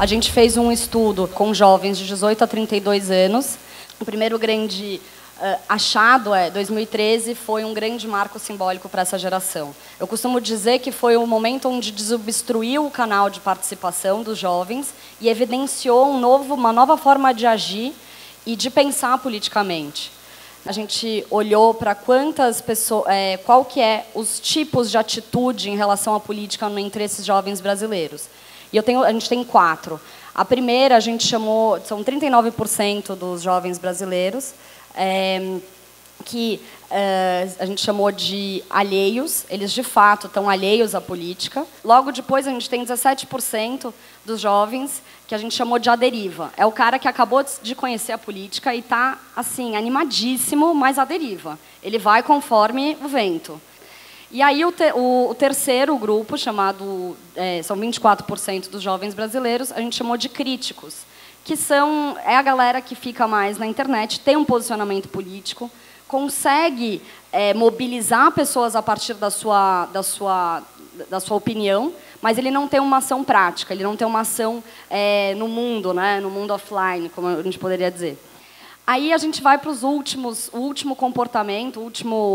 A gente fez um estudo com jovens de 18 a 32 anos. O primeiro grande achado 2013 foi um grande marco simbólico para essa geração. Eu costumo dizer que foi o momento onde desobstruiu o canal de participação dos jovens e evidenciou uma nova forma de agir e de pensar politicamente. A gente olhou para quantas pessoas, qual que é os tipos de atitude em relação à política entre esses jovens brasileiros. E a gente tem 4. A primeira a gente chamou, são 39% dos jovens brasileiros, que a gente chamou de alheios. Eles de fato estão alheios à política. Logo depois a gente tem 17% dos jovens que a gente chamou de à deriva. É o cara que acabou de conhecer a política e está assim animadíssimo, mas à deriva. Ele vai conforme o vento. E aí o terceiro grupo, chamado são 24% dos jovens brasileiros, a gente chamou de críticos, que é a galera que fica mais na internet, tem um posicionamento político, consegue mobilizar pessoas a partir da sua opinião, mas ele não tem uma ação prática, ele não tem uma ação no mundo, né, no mundo offline, como a gente poderia dizer. Aí a gente vai para o último comportamento,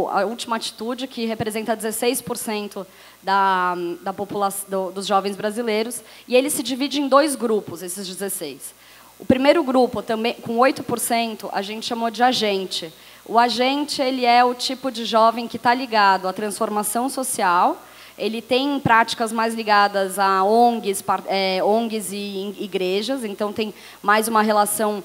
a última atitude, que representa 16% da população, dos jovens brasileiros, e ele se divide em 2 grupos, esses 16. O primeiro grupo, também com 8%, a gente chamou de agente. O agente, ele é o tipo de jovem que está ligado à transformação social. Ele tem práticas mais ligadas a ONGs e igrejas, então tem mais uma relação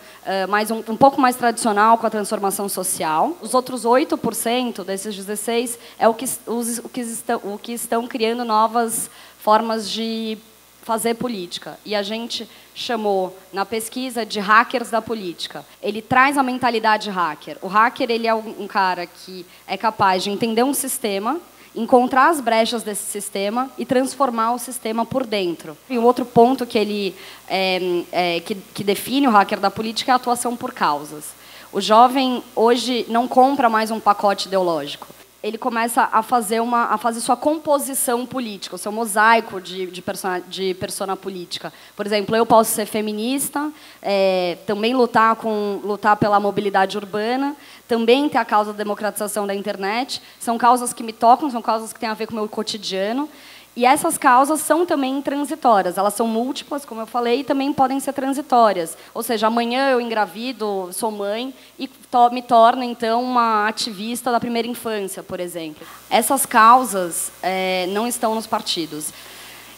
um pouco mais tradicional com a transformação social. Os outros 8% desses 16 é o que estão criando novas formas de fazer política. E a gente chamou, na pesquisa, de hackers da política. Ele traz a mentalidade hacker. O hacker, ele é um cara que é capaz de entender um sistema, encontrar as brechas desse sistema e transformar o sistema por dentro. E o outro ponto que que define o hacker da política é a atuação por causas. O jovem, hoje, não compra mais um pacote ideológico. Ele começa a fazer sua composição política, o seu mosaico de persona política. Por exemplo, eu posso ser feminista, também lutar pela mobilidade urbana, também ter a causa da democratização da internet. São causas que me tocam, são causas que têm a ver com o meu cotidiano. E essas causas são também transitórias. Elas são múltiplas, como eu falei, e também podem ser transitórias. Ou seja, amanhã eu engravido, sou mãe e me torno, então, uma ativista da primeira infância, por exemplo. Essas causas não estão nos partidos.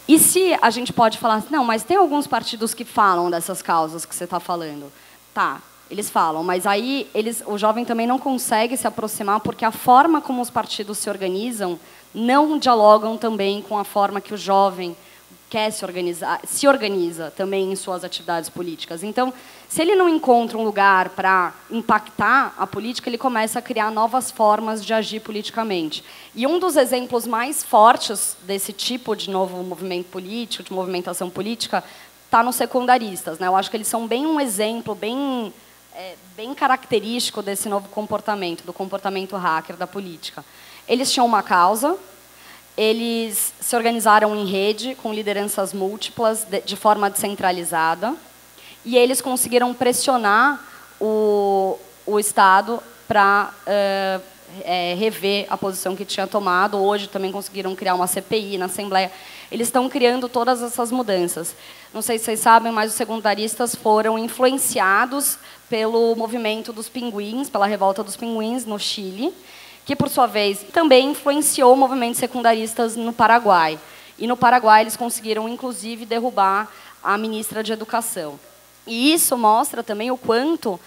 E se a gente pode falar, não, mas tem alguns partidos que falam dessas causas que você está falando. Tá, eles falam, mas aí o jovem também não consegue se aproximar porque a forma como os partidos se organizam não dialogam também com a forma que o jovem quer se organiza também em suas atividades políticas. Então, se ele não encontra um lugar para impactar a política, ele começa a criar novas formas de agir politicamente. E um dos exemplos mais fortes desse tipo de novo movimento político, de movimentação política, está nos secundaristas, né? Eu acho que eles são bem um exemplo, bem característico desse novo comportamento, do comportamento hacker da política. Eles tinham uma causa, eles se organizaram em rede, com lideranças múltiplas, de forma descentralizada, e eles conseguiram pressionar o Estado para rever a posição que tinha tomado. Hoje também conseguiram criar uma CPI na Assembleia. Eles estão criando todas essas mudanças. Não sei se vocês sabem, mas os secundaristas foram influenciados pelo movimento dos pinguins, pela revolta dos pinguins no Chile, que, por sua vez, também influenciou movimentos secundaristas no Paraguai. E, no Paraguai, eles conseguiram, inclusive, derrubar a ministra de Educação. E isso mostra também o quanto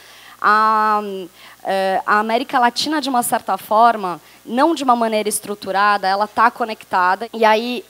a América Latina, de uma certa forma, não de uma maneira estruturada, ela está conectada. E aí,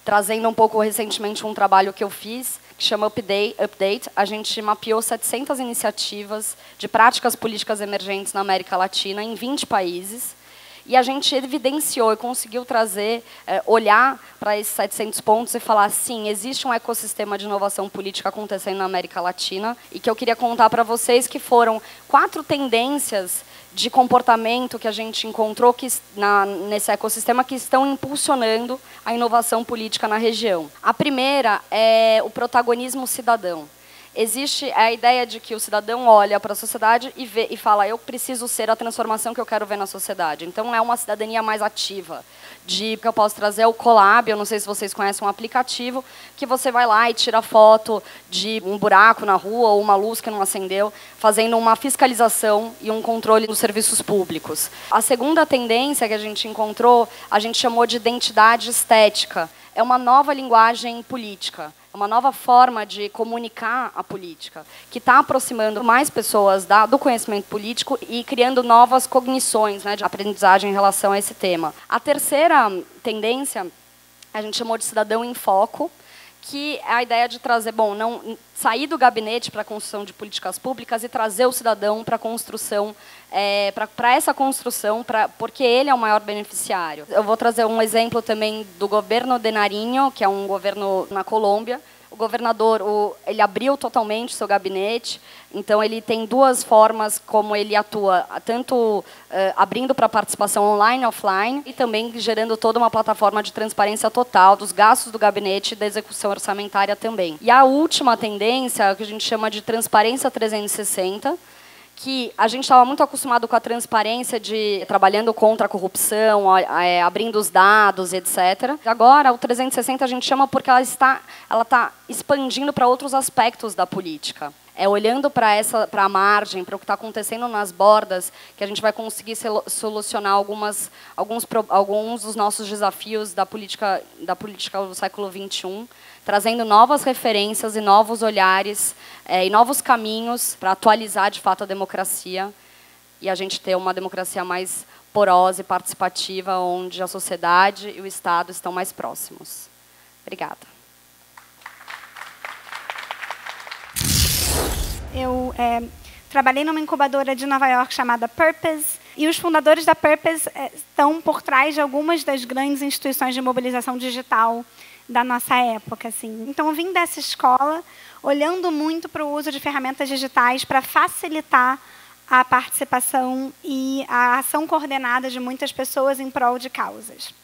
trazendo um pouco recentemente um trabalho que eu fiz, que chama Update, a gente mapeou 700 iniciativas de práticas políticas emergentes na América Latina, em 20 países. E a gente evidenciou e conseguiu trazer, olhar para esses 700 pontos e falar, sim, existe um ecossistema de inovação política acontecendo na América Latina, e que eu queria contar para vocês que foram 4 tendências de comportamento que a gente encontrou nesse ecossistema que estão impulsionando a inovação política na região. A primeira é o protagonismo cidadão. Existe a ideia de que o cidadão olha para a sociedade e fala, eu preciso ser a transformação que eu quero ver na sociedade. Então, é uma cidadania mais ativa. Que eu posso trazer o Colab, eu não sei se vocês conhecem um aplicativo, que você vai lá e tira foto de um buraco na rua ou uma luz que não acendeu, fazendo uma fiscalização e um controle dos serviços públicos. A segunda tendência que a gente encontrou, a gente chamou de identidade estética. É uma nova linguagem política. Uma nova forma de comunicar a política, que está aproximando mais pessoas do conhecimento político e criando novas cognições, né, de aprendizagem em relação a esse tema. A terceira tendência, a gente chamou de cidadão em foco, que é a ideia de trazer, sair do gabinete para a construção de políticas públicas e trazer o cidadão para a construção, para essa construção, porque ele é o maior beneficiário. Eu vou trazer um exemplo também do governo de Nariño, que é um governo na Colômbia. O governador, ele abriu totalmente o seu gabinete, então ele tem 2 formas como ele atua, tanto abrindo para participação online e offline, e também gerando toda uma plataforma de transparência total dos gastos do gabinete e da execução orçamentária também. E a última tendência, que a gente chama de transparência 360, que a gente estava muito acostumado com a transparência trabalhando contra a corrupção, abrindo os dados, etc. Agora, o 360 a gente chama porque ela está expandindo para outros aspectos da política. Olhando para a margem, para o que está acontecendo nas bordas, que a gente vai conseguir solucionar alguns dos nossos desafios da política do século XXI, trazendo novas referências e novos olhares e novos caminhos para atualizar, de fato, a democracia e a gente ter uma democracia mais porosa e participativa, onde a sociedade e o Estado estão mais próximos. Obrigada. Eu trabalhei numa incubadora de Nova York chamada Purpose, e os fundadores da Purpose estão por trás de algumas das grandes instituições de mobilização digital da nossa época. Assim. Então, eu vim dessa escola olhando muito para o uso de ferramentas digitais para facilitar a participação e a ação coordenada de muitas pessoas em prol de causas.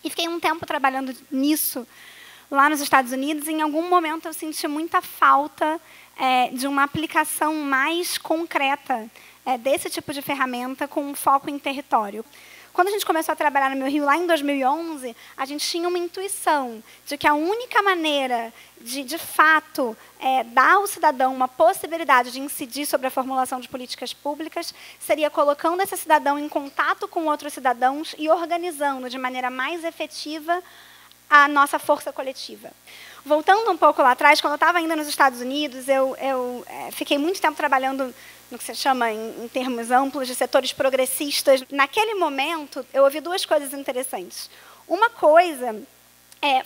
E fiquei um tempo trabalhando nisso lá nos Estados Unidos, e em algum momento eu senti muita falta de uma aplicação mais concreta desse tipo de ferramenta com um foco em território. Quando a gente começou a trabalhar no Meu Rio, lá em 2011, a gente tinha uma intuição de que a única maneira de fato, dar ao cidadão uma possibilidade de incidir sobre a formulação de políticas públicas seria colocando esse cidadão em contato com outros cidadãos e organizando de maneira mais efetiva a nossa força coletiva. Voltando um pouco lá atrás, quando eu estava ainda nos Estados Unidos, eu fiquei muito tempo trabalhando no que se chama, em termos amplos, de setores progressistas. Naquele momento, eu ouvi 2 coisas interessantes. Uma coisa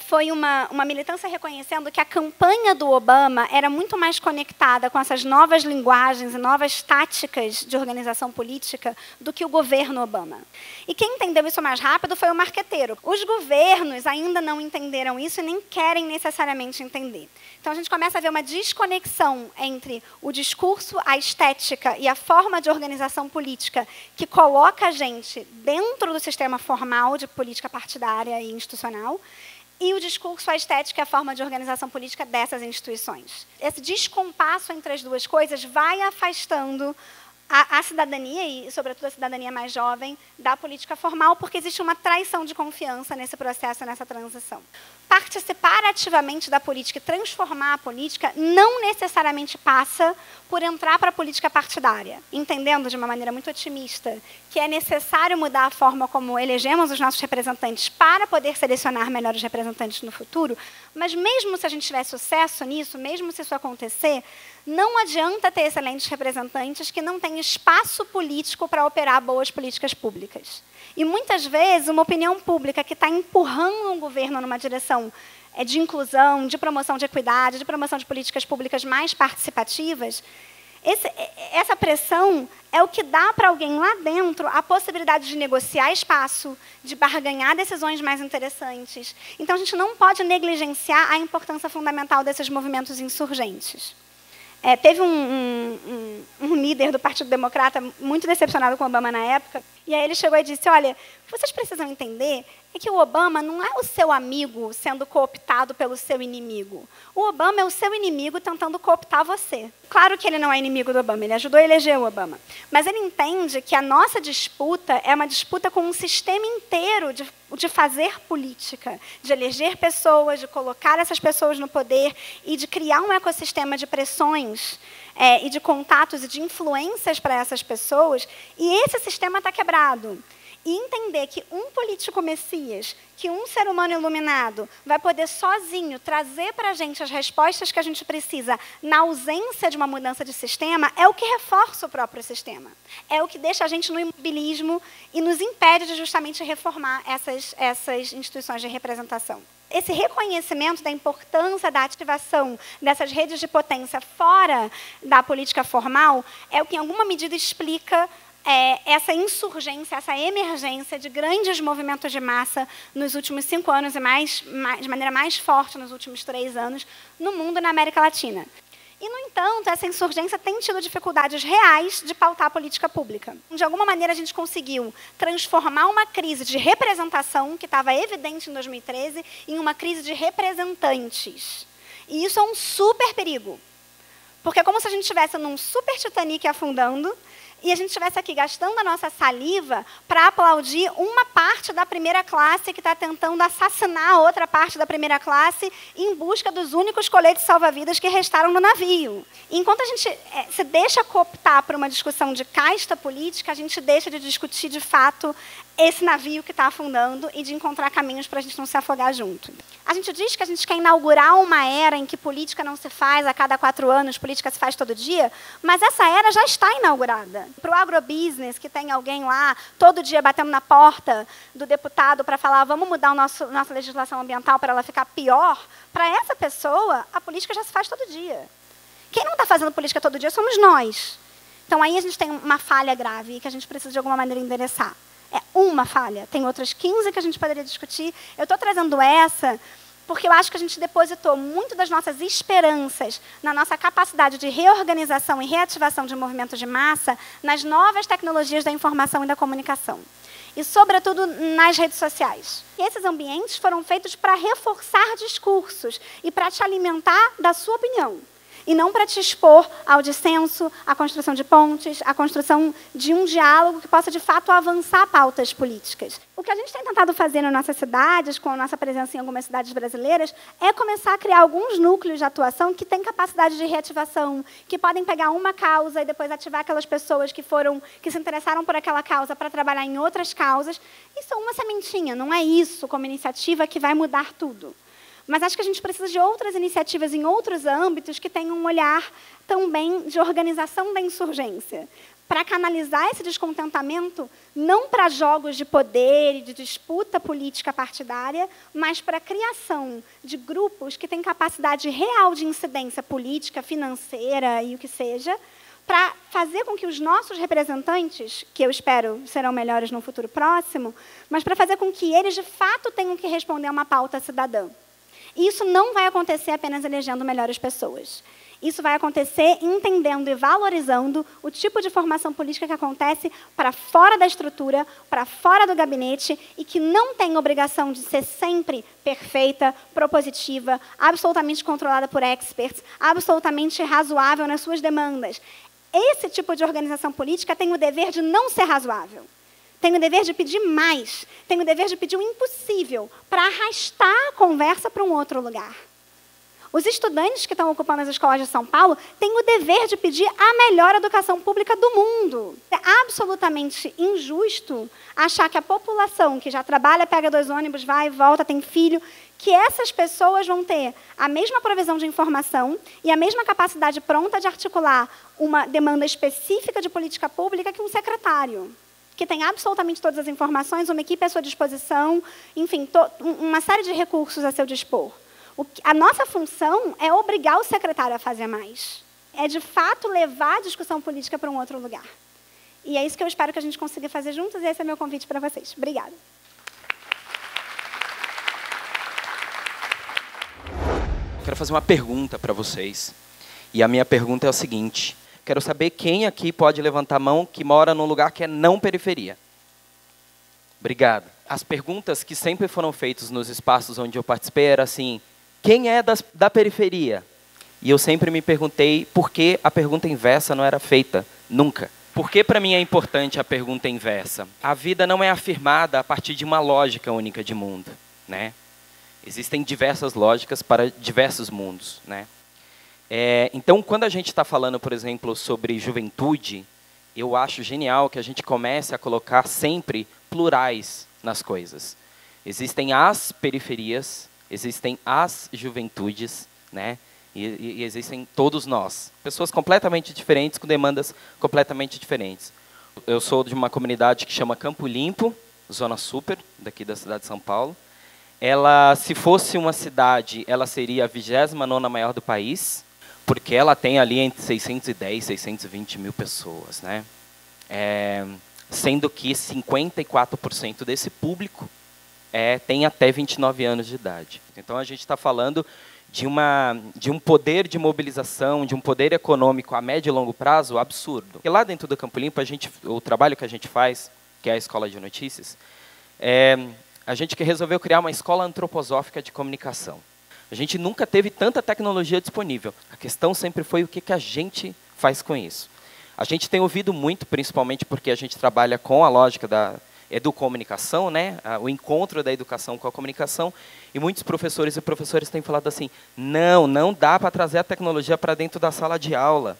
foi uma militância reconhecendo que a campanha do Obama era muito mais conectada com essas novas linguagens e novas táticas de organização política do que o governo Obama. E quem entendeu isso mais rápido foi o marqueteiro. Os governos ainda não entenderam isso e nem querem necessariamente entender. Então, a gente começa a ver uma desconexão entre o discurso, a estética e a forma de organização política que coloca a gente dentro do sistema formal de política partidária e institucional, e o discurso, a estética e a forma de organização política dessas instituições. Esse descompasso entre as 2 coisas vai afastando a cidadania, e sobretudo a cidadania mais jovem, da política formal, porque existe uma traição de confiança nesse processo, nessa transição. Participar ativamente da política e transformar a política não necessariamente passa por entrar para a política partidária, entendendo de uma maneira muito otimista que é necessário mudar a forma como elegemos os nossos representantes para poder selecionar melhores representantes no futuro, mas mesmo se a gente tiver sucesso nisso, mesmo se isso acontecer, não adianta ter excelentes representantes que não têm espaço político para operar boas políticas públicas. E, muitas vezes, uma opinião pública que está empurrando um governo numa direção de inclusão, de promoção de equidade, de promoção de políticas públicas mais participativas, Essa pressão é o que dá para alguém lá dentro a possibilidade de negociar espaço, de barganhar decisões mais interessantes. Então, a gente não pode negligenciar a importância fundamental desses movimentos insurgentes. Teve um líder do Partido Democrata muito decepcionado com o Obama na época, e aí ele chegou e disse, olha, o que vocês precisam entender é que o Obama não é o seu amigo sendo cooptado pelo seu inimigo. O Obama é o seu inimigo tentando cooptar você. Claro que ele não é inimigo do Obama, ele ajudou a eleger o Obama. Mas ele entende que a nossa disputa é uma disputa com um sistema inteiro de fazer política, de eleger pessoas, de colocar essas pessoas no poder e de criar um ecossistema de pressões e de contatos e de influências para essas pessoas, e esse sistema está quebrado. E entender que um político messias, que um ser humano iluminado vai poder sozinho trazer para a gente as respostas que a gente precisa na ausência de uma mudança de sistema, é o que reforça o próprio sistema. É o que deixa a gente no imobilismo e nos impede de justamente reformar essas instituições de representação. Esse reconhecimento da importância da ativação dessas redes de potência fora da política formal é o que, em alguma medida, explica essa insurgência, essa emergência de grandes movimentos de massa nos últimos 5 anos e de maneira mais forte nos últimos 3 anos no mundo e na América Latina. E, no entanto, essa insurgência tem tido dificuldades reais de pautar a política pública. De alguma maneira, a gente conseguiu transformar uma crise de representação, que estava evidente em 2013, em uma crise de representantes. E isso é um super perigo. Porque é como se a gente estivesse num super Titanic afundando, e a gente estivesse aqui gastando a nossa saliva para aplaudir uma parte da primeira classe que está tentando assassinar a outra parte da primeira classe em busca dos únicos coletes salva-vidas que restaram no navio. E enquanto a gente se deixa cooptar para uma discussão de casta política, a gente deixa de discutir, de fato, esse navio que está afundando e de encontrar caminhos para a gente não se afogar junto. A gente diz que a gente quer inaugurar uma era em que política não se faz a cada 4 anos, política se faz todo dia, mas essa era já está inaugurada. Para o agrobusiness, que tem alguém lá todo dia batendo na porta do deputado para falar vamos mudar nossa legislação ambiental para ela ficar pior, para essa pessoa, a política já se faz todo dia. Quem não está fazendo política todo dia somos nós. Então, aí a gente tem uma falha grave que a gente precisa, de alguma maneira, endereçar. É uma falha. Tem outras 15 que a gente poderia discutir. Eu estou trazendo essa porque eu acho que a gente depositou muito das nossas esperanças na nossa capacidade de reorganização e reativação de movimentos de massa nas novas tecnologias da informação e da comunicação. E, sobretudo, nas redes sociais. E esses ambientes foram feitos para reforçar discursos e para te alimentar da sua opinião. E não para te expor ao dissenso, à construção de pontes, à construção de um diálogo que possa, de fato, avançar pautas políticas. O que a gente tem tentado fazer nas nossas cidades, com a nossa presença em algumas cidades brasileiras, é começar a criar alguns núcleos de atuação que têm capacidade de reativação, que podem pegar uma causa e depois ativar aquelas pessoas que se interessaram por aquela causa para trabalhar em outras causas. Isso é uma sementinha, não é isso, como iniciativa, que vai mudar tudo. Mas acho que a gente precisa de outras iniciativas em outros âmbitos que tenham um olhar também de organização da insurgência, para canalizar esse descontentamento não para jogos de poder e de disputa política partidária, mas para a criação de grupos que têm capacidade real de incidência política, financeira e o que seja, para fazer com que os nossos representantes, que eu espero serão melhores no futuro próximo, mas para fazer com que eles, de fato, tenham que responder a uma pauta cidadã. Isso não vai acontecer apenas elegendo melhores pessoas. Isso vai acontecer entendendo e valorizando o tipo de formação política que acontece para fora da estrutura, para fora do gabinete, e que não tem obrigação de ser sempre perfeita, propositiva, absolutamente controlada por experts, absolutamente razoável nas suas demandas. Esse tipo de organização política tem o dever de não ser razoável. Tem o dever de pedir mais, tem o dever de pedir o impossível para arrastar a conversa para um outro lugar. Os estudantes que estão ocupando as escolas de São Paulo têm o dever de pedir a melhor educação pública do mundo. É absolutamente injusto achar que a população que já trabalha, pega 2 ônibus, vai e volta, tem filho, que essas pessoas vão ter a mesma provisão de informação e a mesma capacidade pronta de articular uma demanda específica de política pública que um secretário, que tem absolutamente todas as informações, uma equipe à sua disposição, enfim, uma série de recursos a seu dispor. A nossa função é obrigar o secretário a fazer mais. é, de fato, levar a discussão política para um outro lugar. E é isso que eu espero que a gente consiga fazer juntos, e esse é meu convite para vocês. Obrigada. Quero fazer uma pergunta para vocês. E a minha pergunta é o seguinte. Quero saber quem aqui pode levantar a mão que mora num lugar que é não periferia. Obrigado. As perguntas que sempre foram feitas nos espaços onde eu participei eram assim, quem é da periferia? E eu sempre me perguntei por que a pergunta inversa não era feita, nunca. Por que para mim é importante a pergunta inversa? A vida não é afirmada a partir de uma lógica única de mundo, né? Existem diversas lógicas para diversos mundos, né? Então, quando a gente está falando, por exemplo, sobre juventude, eu acho genial que a gente comece a colocar sempre plurais nas coisas. Existem as periferias, existem as juventudes, né? E existem todos nós. Pessoas completamente diferentes, com demandas completamente diferentes. Eu sou de uma comunidade que chama Campo Limpo, Zona Super, daqui da cidade de São Paulo. Ela, se fosse uma cidade, ela seria a 29ª maior do país, porque ela tem ali entre 610 e 620 mil pessoas, né? Sendo que 54% desse público tem até 29 anos de idade. Então, a gente está falando de um poder de mobilização, de um poder econômico a médio e longo prazo absurdo. E lá dentro do Campo Limpo, o trabalho que a gente faz, que é a Escola de Notícias, a gente resolveu criar uma escola antroposófica de comunicação. A gente nunca teve tanta tecnologia disponível. A questão sempre foi o que a gente faz com isso. A gente tem ouvido muito, principalmente porque a gente trabalha com a lógica da educomunicação, né? O encontro da educação com a comunicação, e muitos professores e professoras têm falado assim, não dá para trazer a tecnologia para dentro da sala de aula,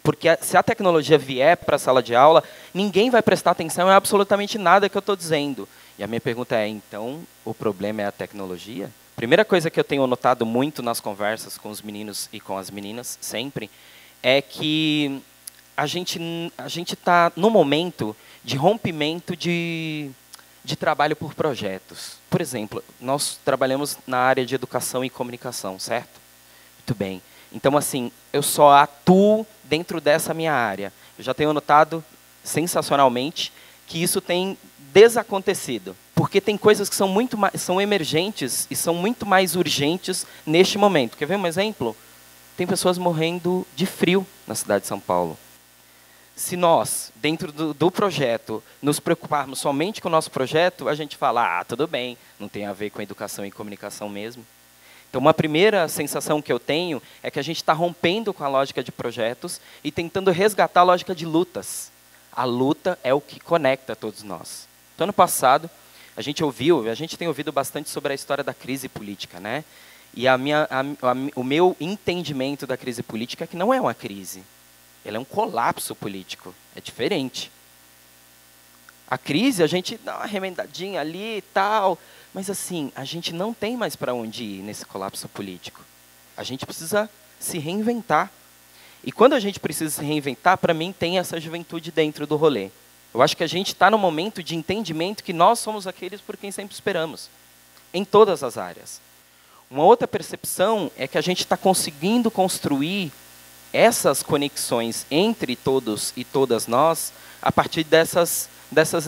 porque se a tecnologia vier para a sala de aula, ninguém vai prestar atenção em absolutamente nada que eu estou dizendo. E a minha pergunta é, então, o problema é a tecnologia? Primeira coisa que eu tenho notado muito nas conversas com os meninos e com as meninas, sempre, é que a gente está no momento de rompimento de trabalho por projetos. Por exemplo, nós trabalhamos na área de educação e comunicação, certo? Muito bem. Então, assim, eu só atuo dentro dessa minha área. Eu já tenho notado, sensacionalmente, que isso tem desacontecido. Porque tem coisas que são emergentes e são muito mais urgentes neste momento. Quer ver um exemplo? Tem pessoas morrendo de frio na cidade de São Paulo. Se nós, dentro do projeto, nos preocuparmos somente com o nosso projeto, a gente fala, tudo bem, não tem a ver com educação e comunicação mesmo. Então, uma primeira sensação que eu tenho é que a gente está rompendo com a lógica de projetos e tentando resgatar a lógica de lutas. A luta é o que conecta todos nós. No ano passado, a gente tem ouvido bastante sobre a história da crise política, né? E o meu entendimento da crise política é que não é uma crise. Ela é um colapso político. É diferente. A crise, a gente dá uma remendadinha ali e tal, mas assim, a gente não tem mais para onde ir nesse colapso político. A gente precisa se reinventar. E quando a gente precisa se reinventar, para mim, tem essa juventude dentro do rolê. Eu acho que a gente está no momento de entendimento que nós somos aqueles por quem sempre esperamos, em todas as áreas. Uma outra percepção é que a gente está conseguindo construir essas conexões entre todos e todas nós a partir dessas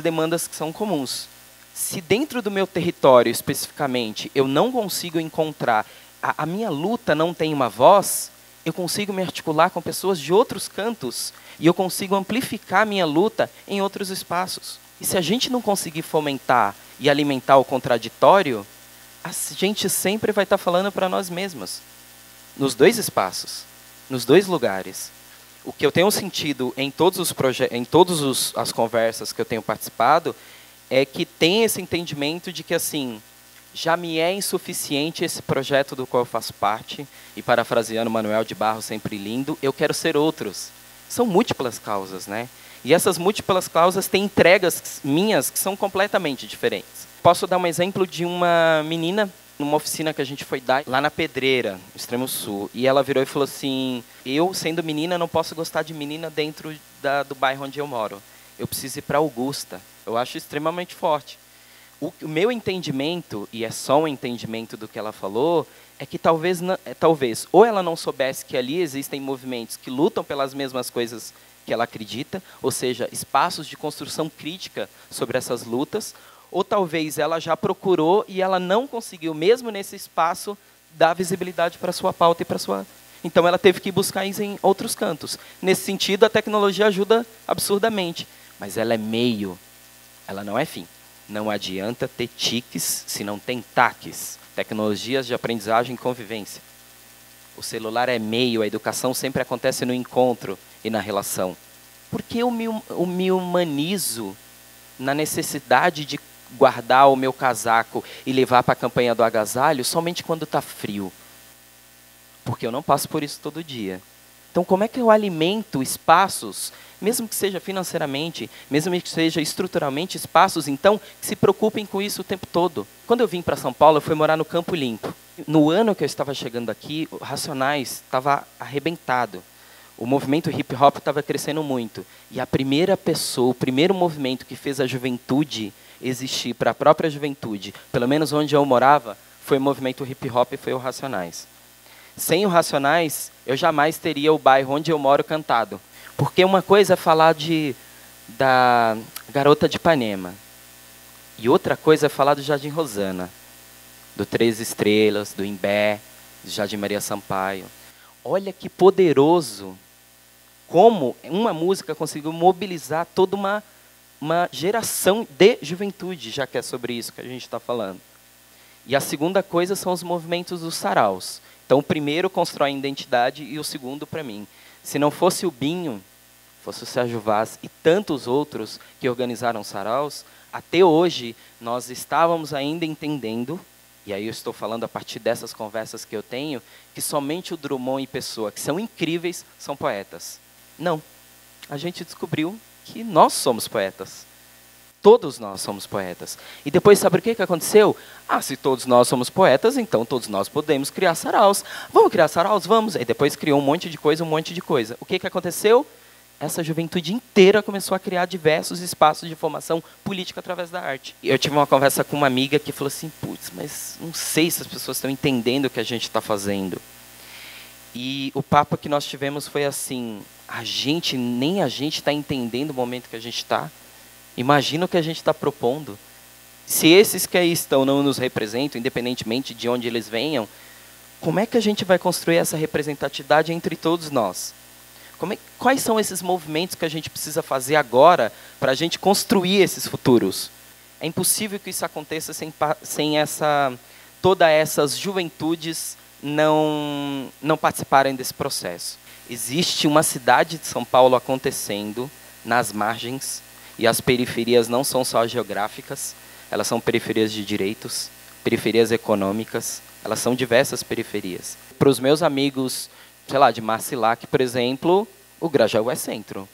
demandas que são comuns. Se dentro do meu território, especificamente, eu não consigo encontrar, a minha luta não tem uma voz, eu consigo me articular com pessoas de outros cantos e eu consigo amplificar a minha luta em outros espaços. E se a gente não conseguir fomentar e alimentar o contraditório, a gente sempre vai estar falando para nós mesmos, nos dois espaços, nos dois lugares. O que eu tenho sentido em todas as conversas que eu tenho participado é que tem esse entendimento de que, assim, já me é insuficiente esse projeto do qual eu faço parte, e parafraseando Manuel de Barros, sempre lindo, eu quero ser outros. São múltiplas causas, né? E essas múltiplas causas têm entregas minhas que são completamente diferentes. Posso dar um exemplo de uma menina, numa oficina que a gente foi dar lá na Pedreira, no Extremo Sul, e ela virou e falou assim, eu, sendo menina, não posso gostar de menina dentro do bairro onde eu moro. Eu preciso ir para Augusta. Eu acho extremamente forte. O meu entendimento, e é só um entendimento do que ela falou, é que talvez ou ela não soubesse que ali existem movimentos que lutam pelas mesmas coisas que ela acredita, ou seja, espaços de construção crítica sobre essas lutas, ou talvez ela já procurou e ela não conseguiu, mesmo nesse espaço, dar visibilidade para a sua pauta e para a sua... Então, ela teve que buscar isso em outros cantos. Nesse sentido, a tecnologia ajuda absurdamente, mas ela é meio, ela não é fim. Não adianta ter tiques se não tem taques. Tecnologias de aprendizagem e convivência. O celular é meio, a educação sempre acontece no encontro e na relação. Por que eu me humanizo na necessidade de guardar o meu casaco e levar para a campanha do agasalho somente quando está frio? Porque eu não passo por isso todo dia. Então, como é que eu alimento espaços, mesmo que seja financeiramente, mesmo que seja estruturalmente, espaços, então, que se preocupem com isso o tempo todo? Quando eu vim para São Paulo, eu fui morar no Campo Limpo. No ano que eu estava chegando aqui, o Racionais estava arrebentado. O movimento hip-hop estava crescendo muito. E a primeira pessoa, o primeiro movimento que fez a juventude existir para a própria juventude, pelo menos onde eu morava, foi o movimento hip-hop e foi o Racionais. Sem o Racionais, eu jamais teria o bairro onde eu moro cantado. Porque uma coisa é falar da Garota de Ipanema. E outra coisa é falar do Jardim Rosana, do Três Estrelas, do Imbé, do Jardim Maria Sampaio. Olha que poderoso como uma música conseguiu mobilizar toda uma geração de juventude, já que é sobre isso que a gente está falando. E a segunda coisa são os movimentos dos saraus. Então, o primeiro constrói identidade e o segundo, para mim, se não fosse o Binho, fosse o Sérgio Vaz e tantos outros que organizaram saraus, até hoje nós estávamos ainda entendendo, e aí eu estou falando a partir dessas conversas que eu tenho, que somente o Drummond e Pessoa, que são incríveis, são poetas. Não. A gente descobriu que nós somos poetas. Todos nós somos poetas. E depois, sabe o que aconteceu? Se todos nós somos poetas, então todos nós podemos criar saraus. Vamos criar saraus? Vamos. E depois criou um monte de coisa, um monte de coisa. O que aconteceu? Essa juventude inteira começou a criar diversos espaços de formação política através da arte. Eu tive uma conversa com uma amiga que falou assim, putz, mas não sei se as pessoas estão entendendo o que a gente está fazendo. E o papo que nós tivemos foi assim, nem a gente está entendendo o momento que a gente está. Imagina o que a gente está propondo. Se esses que aí estão não nos representam, independentemente de onde eles venham, como é que a gente vai construir essa representatividade entre todos nós? Quais são esses movimentos que a gente precisa fazer agora para a gente construir esses futuros? É impossível que isso aconteça sem todas essas juventudes não participarem desse processo. Existe uma cidade de São Paulo acontecendo nas margens, e as periferias não são só geográficas, elas são periferias de direitos, periferias econômicas, elas são diversas periferias. Para os meus amigos, sei lá, de Marcilac, por exemplo, o Grajaú é centro.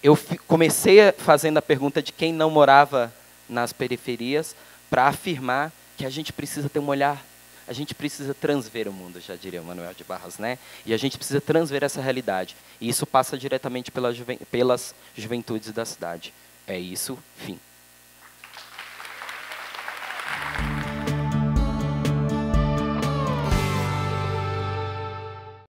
Eu comecei fazendo a pergunta de quem não morava nas periferias para afirmar que a gente precisa ter um olhar, a gente precisa transver o mundo, já diria o Manuel de Barros, né? E a gente precisa transver essa realidade. E isso passa diretamente pelas juventudes da cidade. É isso, fim.